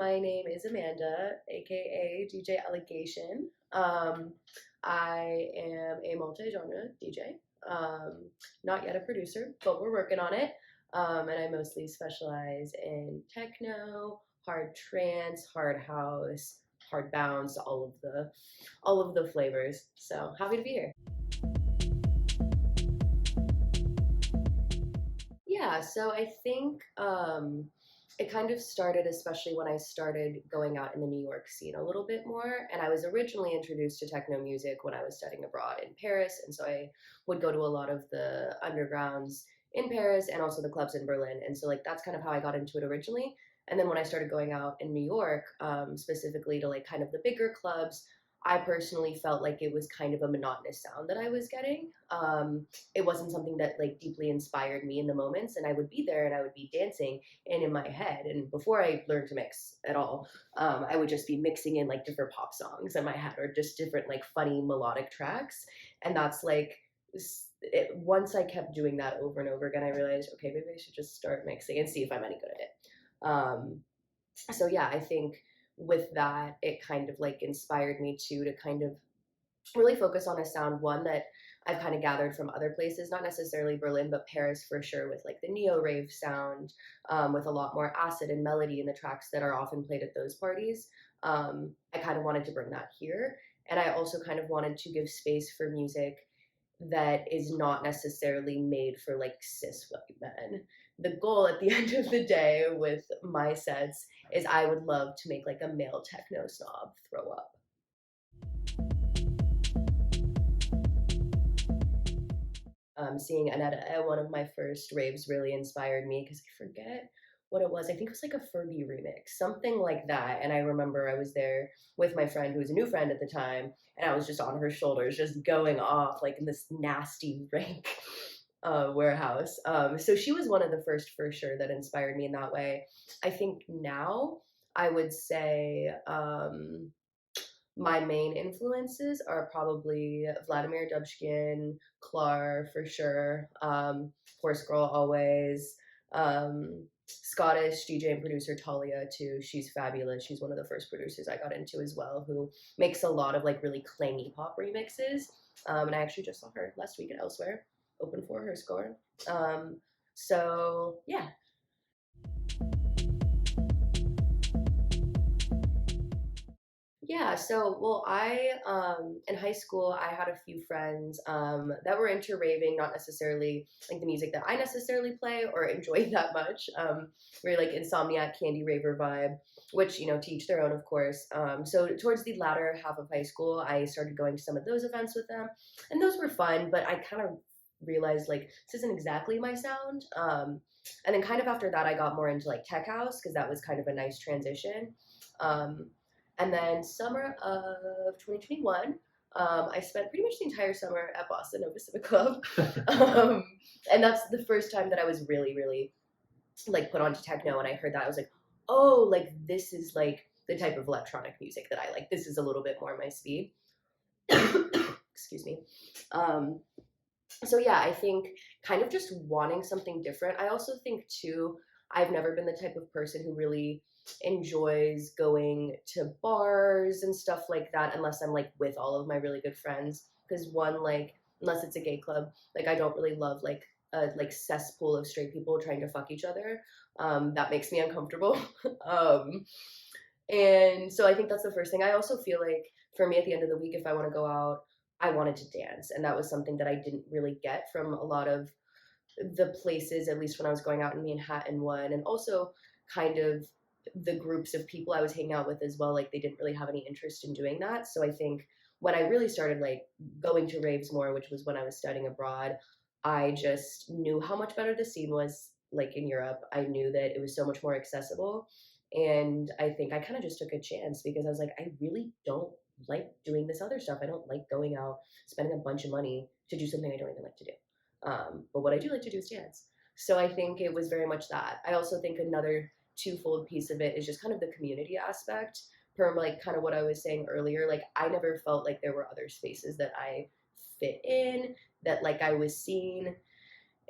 My name is Amanda, aka DJ Allegation. I am a multi-genre DJ. Not yet a producer, but we're working on it. And I mostly specialize in techno, hard trance, hard house, hard bounce, all of the flavors. So happy to be here. Yeah, so I think it kind of started, especially when I started going out in the New York scene a little bit more. And I was originally introduced to techno music when I was studying abroad in Paris. And so I would go to a lot of the undergrounds in Paris and also the clubs in Berlin. And so, like, that's kind of how I got into it originally. And then when I started going out in New York, specifically to like kind of the bigger clubs, I personally felt like it was kind of a monotonous sound that I was getting. It wasn't something that like deeply inspired me in the moments, and I would be there and I would be dancing and in my head, and before I learned to mix at all, I would just be mixing in like different pop songs in my head or just different like funny melodic tracks. And that's like once I kept doing that over and over again, I realized, okay, maybe I should just start mixing and see if I'm any good at it. So yeah, I think with that, it kind of like inspired me to kind of really focus on a sound, one that I've kind of gathered from other places, not necessarily Berlin, but Paris for sure, with like the neo rave sound, with a lot more acid and melody in the tracks that are often played at those parties. I kind of wanted to bring that here. And I also kind of wanted to give space for music that is not necessarily made for like cis white men. The goal at the end of the day with my sets is I would love to make like a male techno snob throw up. Seeing Aneta at one of my first raves really inspired me because I forget what it was. I think it was like a Furby remix, something like that. And I remember I was there with my friend who was a new friend at the time, and I was just on her shoulders, just going off like in this nasty rank warehouse. So she was one of the first for sure that inspired me in that way. I think now I would say my main influences are probably Vladimir Dubchkin, Klar for sure, Horse Girl always, Scottish DJ and producer Talia too. She's fabulous. She's one of the first producers I got into as well, who makes a lot of like really clangy pop remixes. And I actually just saw her last week at Elsewhere, open for her score. So yeah, yeah, so well, I in high school I had a few friends that were into raving, not necessarily like the music that I necessarily play or enjoy that much. Very like insomniac candy raver vibe, which to each their own, of course. So towards the latter half of high school, I started going to some of those events with them, and those were fun. But I kind of realized like this isn't exactly my sound. And then kind of after that, I got more into like tech house because that was kind of a nice transition. Um, and then summer of 2021, I spent pretty much the entire summer at Boston Nova Civic Club. um, and that's the first time that I was really, really like put onto techno. And I heard that I was like, oh, like this is like the type of electronic music that I like. This is a little bit more my speed. Excuse me. So yeah, I think kind of just wanting something different. I also think too, I've never been the type of person who really enjoys going to bars and stuff like that unless I'm like with all of my really good friends. Because one, like, unless it's a gay club, like I don't really love like a like cesspool of straight people trying to fuck each other. That makes me uncomfortable. um, and so I think that's the first thing. I also feel like for me at the end of the week, if I want to go out, I wanted to dance. And that was something that I didn't really get from a lot of the places, at least when I was going out in Manhattan one, and also kind of the groups of people I was hanging out with as well. Like they didn't really have any interest in doing that. So I think when I really started like going to raves more, which was when I was studying abroad, I just knew how much better the scene was like in Europe. I knew that it was so much more accessible. And I think I kind of just took a chance because I was like, I really don't like doing this other stuff. I don't like going out, spending a bunch of money to do something I don't even like to do. But what I do like to do is dance. So I think it was very much that. I also think another twofold piece of it is just kind of the community aspect. Per like kind of what I was saying earlier, like I never felt like there were other spaces that I fit in, that like I was seen.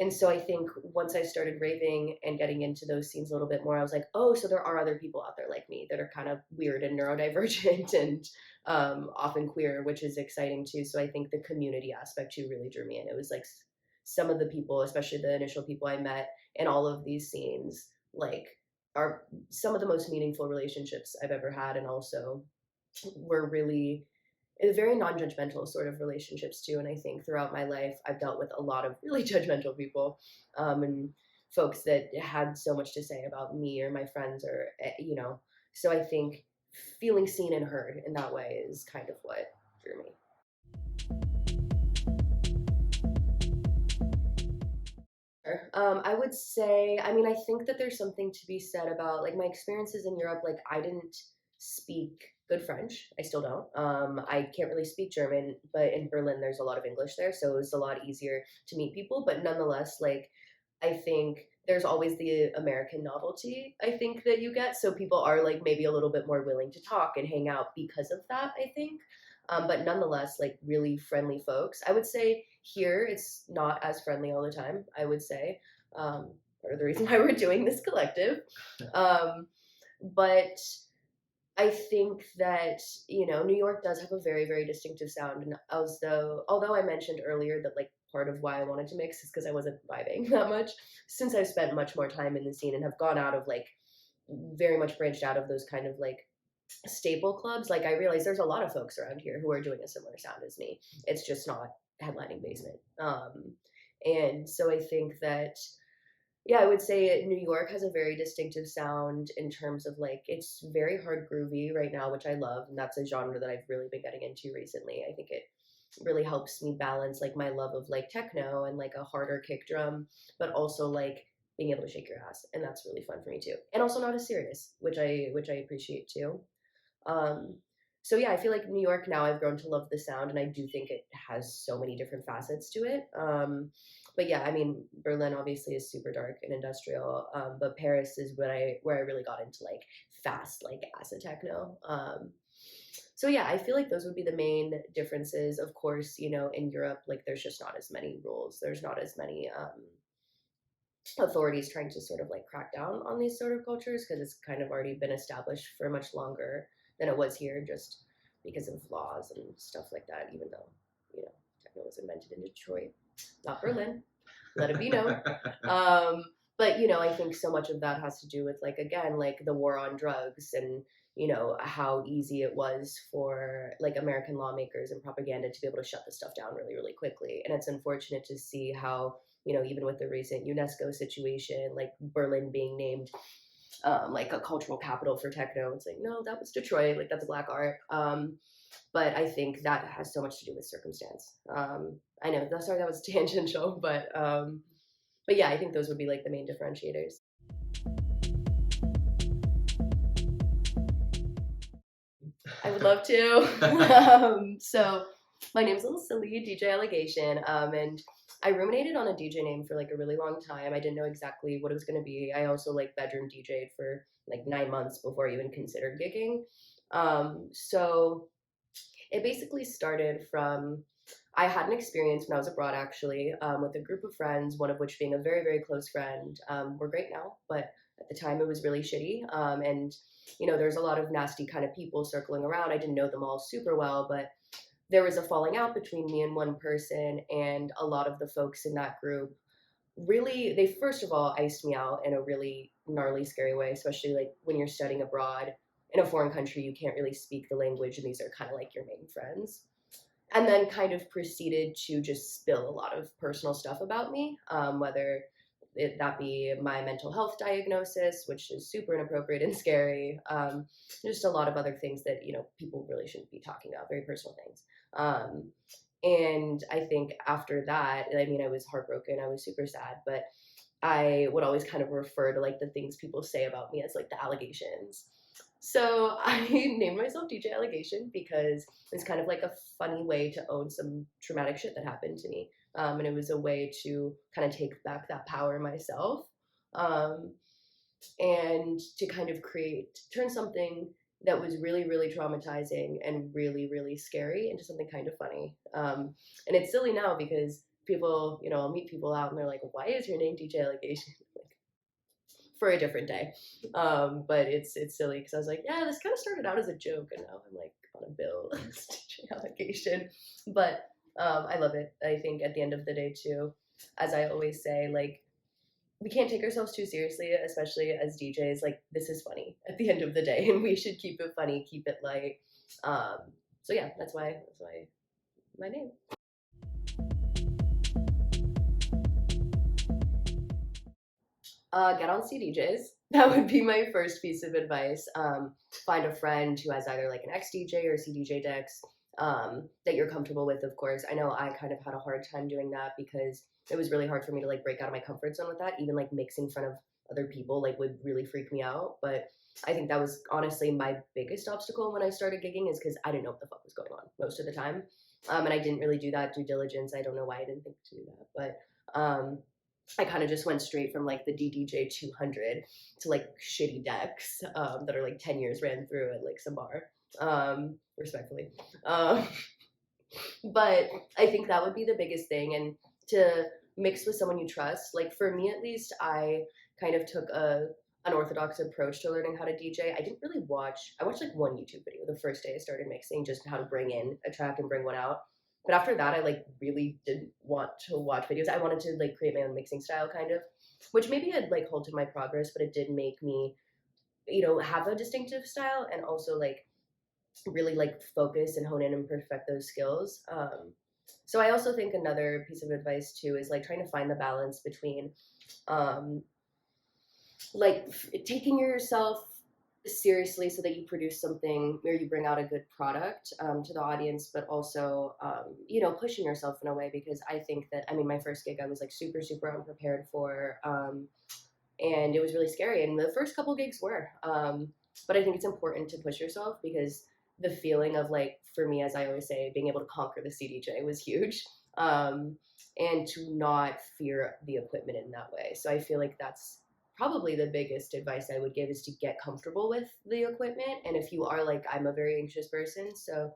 And so I think once I started raving and getting into those scenes a little bit more, I was like, oh, so there are other people out there like me that are kind of weird and neurodivergent and often queer, which is exciting too. So I think the community aspect too really drew me in. It was like some of the people, especially the initial people I met in all of these scenes, like are some of the most meaningful relationships I've ever had, and also were really very non-judgmental sort of relationships too. And I think throughout my life, I've dealt with a lot of really judgmental people, and folks that had so much to say about me or my friends, or So I think feeling seen and heard in that way is kind of what drew me. I would say, I mean, I think that there's something to be said about like my experiences in Europe. Like, I didn't speak good French. I still don't. I can't really speak German, but in Berlin, there's a lot of English there. So it was a lot easier to meet people. But nonetheless, like, I think there's always the American novelty, I think, that you get. So people are like maybe a little bit more willing to talk and hang out because of that, I think. But nonetheless, like really friendly folks. I would say here it's not as friendly all the time, I would say. Part of the reason why we're doing this collective. But I think that, New York does have a very, very distinctive sound. And although I mentioned earlier that like part of why I wanted to mix is because I wasn't vibing that much, since I've spent much more time in the scene and have gone out of like very much branched out of those kind of like staple clubs, like I realize there's a lot of folks around here who are doing a similar sound as me. It's just not headlining basement. And so I think that, yeah, I would say New York has a very distinctive sound in terms of like it's very hard groovy right now, which I love, and that's a genre that I've really been getting into recently. I think it really helps me balance like my love of like techno and like a harder kick drum, but also like being able to shake your ass, and that's really fun for me too. And also not as serious, which I appreciate too. Um, so yeah, I feel like New York now I've grown to love the sound, and I do think it has so many different facets to it. But yeah, I mean Berlin obviously is super dark and industrial, but Paris is where I really got into like fast like acid techno. So yeah, I feel like those would be the main differences. Of course, in Europe, like there's just not as many rules. There's not as many authorities trying to sort of like crack down on these sort of cultures because it's kind of already been established for much longer than it was here, just because of laws and stuff like that. Even though techno was invented in Detroit, not Berlin. Let it be known. But I think so much of that has to do with like again like the war on drugs and how easy it was for like American lawmakers and propaganda to be able to shut this stuff down really, really quickly. And it's unfortunate to see how even with the recent UNESCO situation, like Berlin being named like a cultural capital for techno, it's like, no, that was Detroit, like that's black art. But I think that has so much to do with circumstance. I know, sorry, that was tangential, but yeah, I think those would be like the main differentiators. I would love to. So my name's Little Silly, DJ Allegation, and I ruminated on a DJ name for like a really long time. I didn't know exactly what it was going to be. I also like bedroom DJ'd for like 9 months before I even considered gigging. So it basically started from, I had an experience when I was abroad actually, with a group of friends, one of which being a very, very close friend. We're great now, but at the time it was really shitty. And there's a lot of nasty kind of people circling around. I didn't know them all super well, but there was a falling out between me and one person, and a lot of the folks in that group really, they first of all iced me out in a really gnarly, scary way, especially like when you're studying abroad in a foreign country, you can't really speak the language, and these are kind of like your main friends. And then kind of proceeded to just spill a lot of personal stuff about me, whether that be my mental health diagnosis, which is super inappropriate and scary, just a lot of other things that people really shouldn't be talking about, very personal things. And I think after that, I mean, I was heartbroken, I was super sad, but I would always kind of refer to like the things people say about me as like the allegations. So I named myself DJ Allegation because it's kind of like a funny way to own some traumatic shit that happened to me. And it was a way to kind of take back that power myself, and to kind of turn something that was really, really traumatizing and really, really scary into something kind of funny. And it's silly now because people, I'll meet people out and they're like, why is your name DJ Allegation? Like, for a different day. But it's silly because I was like, yeah, this kind of started out as a joke and now I'm like on a bill as DJ Allegation. But I love it. I think at the end of the day too, as I always say, like, we can't take ourselves too seriously, especially as DJs. Like, this is funny at the end of the day, and we should keep it funny, keep it light. So yeah, that's why my name. Get on CDJs. That would be my first piece of advice. Find a friend who has either like an ex-DJ or CDJ decks that you're comfortable with, of course. I know I kind of had a hard time doing that because it was really hard for me to like break out of my comfort zone with that. Even like mixing in front of other people like would really freak me out. But I think that was honestly my biggest obstacle when I started gigging, is because I didn't know what the fuck was going on most of the time. And I didn't really do that due diligence. I don't know why I didn't think to do that. But I kind of just went straight from like the DDJ 200 to like shitty decks that are like 10 years ran through at like some bar, respectfully. But I think that would be the biggest thing. And to mix with someone you trust, like for me at least, I kind of took a unorthodox approach to learning how to DJ. I didn't really I watched like one YouTube video the first day I started mixing, just how to bring in a track and bring one out. But after that, I like really didn't want to watch videos. I wanted to like create my own mixing style kind of, which maybe had like halted my progress, but it did make me, have a distinctive style and also like really like focus and hone in and perfect those skills. So I also think another piece of advice too is like trying to find the balance between like taking yourself seriously so that you produce something where you bring out a good product to the audience, but also pushing yourself in a way, because I think that, I mean, my first gig I was like super unprepared for, and it was really scary, and the first couple gigs were, but I think it's important to push yourself, because the feeling of like, for me, as I always say, being able to conquer the CDJ was huge, and to not fear the equipment in that way. So I feel like that's probably the biggest advice I would give, is to get comfortable with the equipment. And if you are like, I'm a very anxious person, so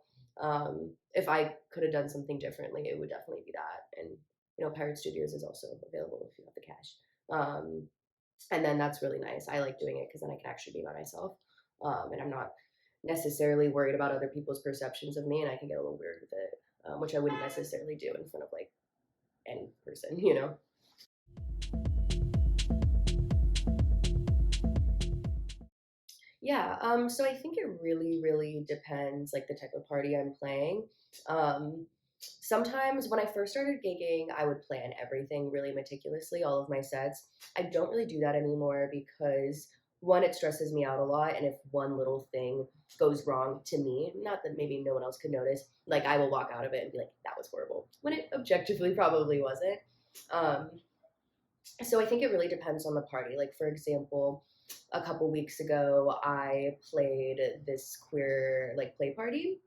if I could have done something differently, it would definitely be that. And Pirate Studios is also available if you have the cash. And then that's really nice. I like doing it because then I can actually be by myself, and I'm not necessarily worried about other people's perceptions of me, and I can get a little weird with it, which I wouldn't necessarily do in front of like any person. Yeah, so I think it really depends, like the type of party I'm playing. Sometimes when I first started gigging, I would plan everything really meticulously, all of my sets. I don't really do that anymore because, one, it stresses me out a lot, and if one little thing goes wrong to me, not that maybe no one else could notice, like I will walk out of it and be like, that was horrible, when it objectively probably wasn't. Um, so I think it really depends on the party. Like, for example, a couple weeks ago, I played this queer like play party,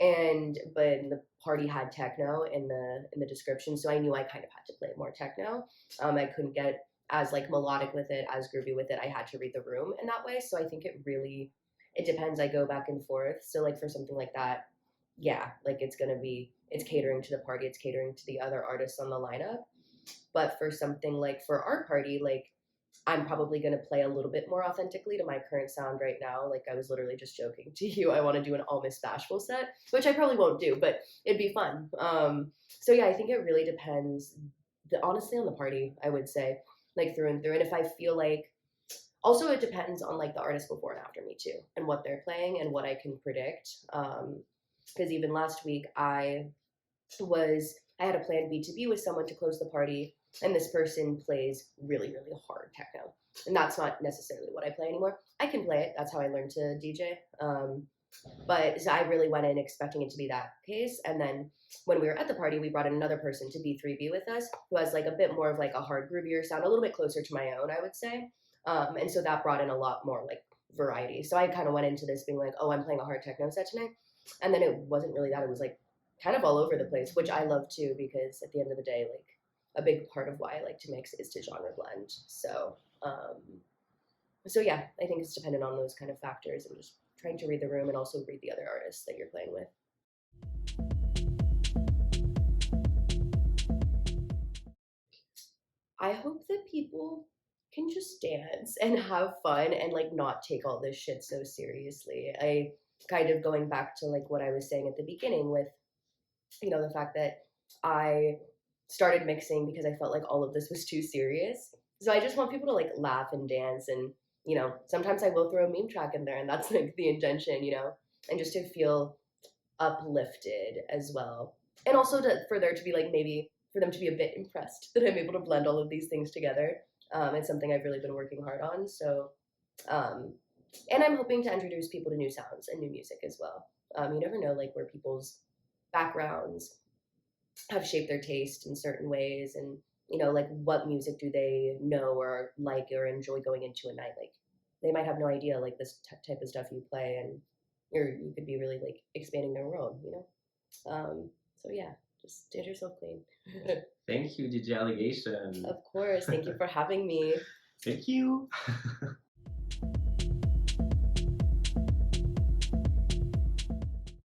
but the party had techno in the description, so I knew I kind of had to play more techno. I couldn't get as like melodic with it, as groovy with it. I had to read the room in that way. So I think it depends. I go back and forth. So like for something like that, yeah, like it's catering to the party, it's catering to the other artists on the lineup. But for something like for our party, like I'm probably going to play a little bit more authentically to my current sound right now. Like I was literally just joking to you, I want to do an All Miss Bashful set, which I probably won't do, but it'd be fun. So yeah, I think it really depends, honestly, on the party, I would say, like through and through. And if I feel like, also it depends on like the artist before and after me too, and what they're playing and what I can predict. Because even last week I had a plan B to be with someone to close the party, and this person plays really hard techno, and that's not necessarily what I play anymore. I can play it, that's how I learned to DJ, but so I really went in expecting it to be that case, and then when we were at the party, we brought in another person to B3B with us, who has like a bit more of like a hard groovier sound, a little bit closer to my own, I would say, and so that brought in a lot more like variety. So I kind of went into this being like, oh, I'm playing a hard techno set tonight, and then it wasn't really that. It was like kind of all over the place, which I love too, because at the end of the day, like a big part of why I like to mix is to genre blend. So, so yeah, I think it's dependent on those kind of factors, and just trying to read the room and also read the other artists that you're playing with. I hope that people can just dance and have fun and like not take all this shit so seriously. I kind of going back to like what I was saying at the beginning with, you know, the fact that I started mixing because I felt like all of this was too serious. So I just want people to like laugh and dance and, you know, sometimes I will throw a meme track in there and that's like the intention, you know, and just to feel uplifted as well. And also for there to be like maybe for them to be a bit impressed that I'm able to blend all of these things together. It's something I've really been working hard on. So, um, and I'm hoping to introduce people to new sounds and new music as well. You never know like where people's backgrounds have shaped their taste in certain ways and you know like what music do they know or like or enjoy going into a night like they might have no idea like this type of stuff you play and you could be really like expanding their world, you know. So yeah, just dance yourself clean. Thank you, DJ Allegation. Of course, thank you for having me. Thank you.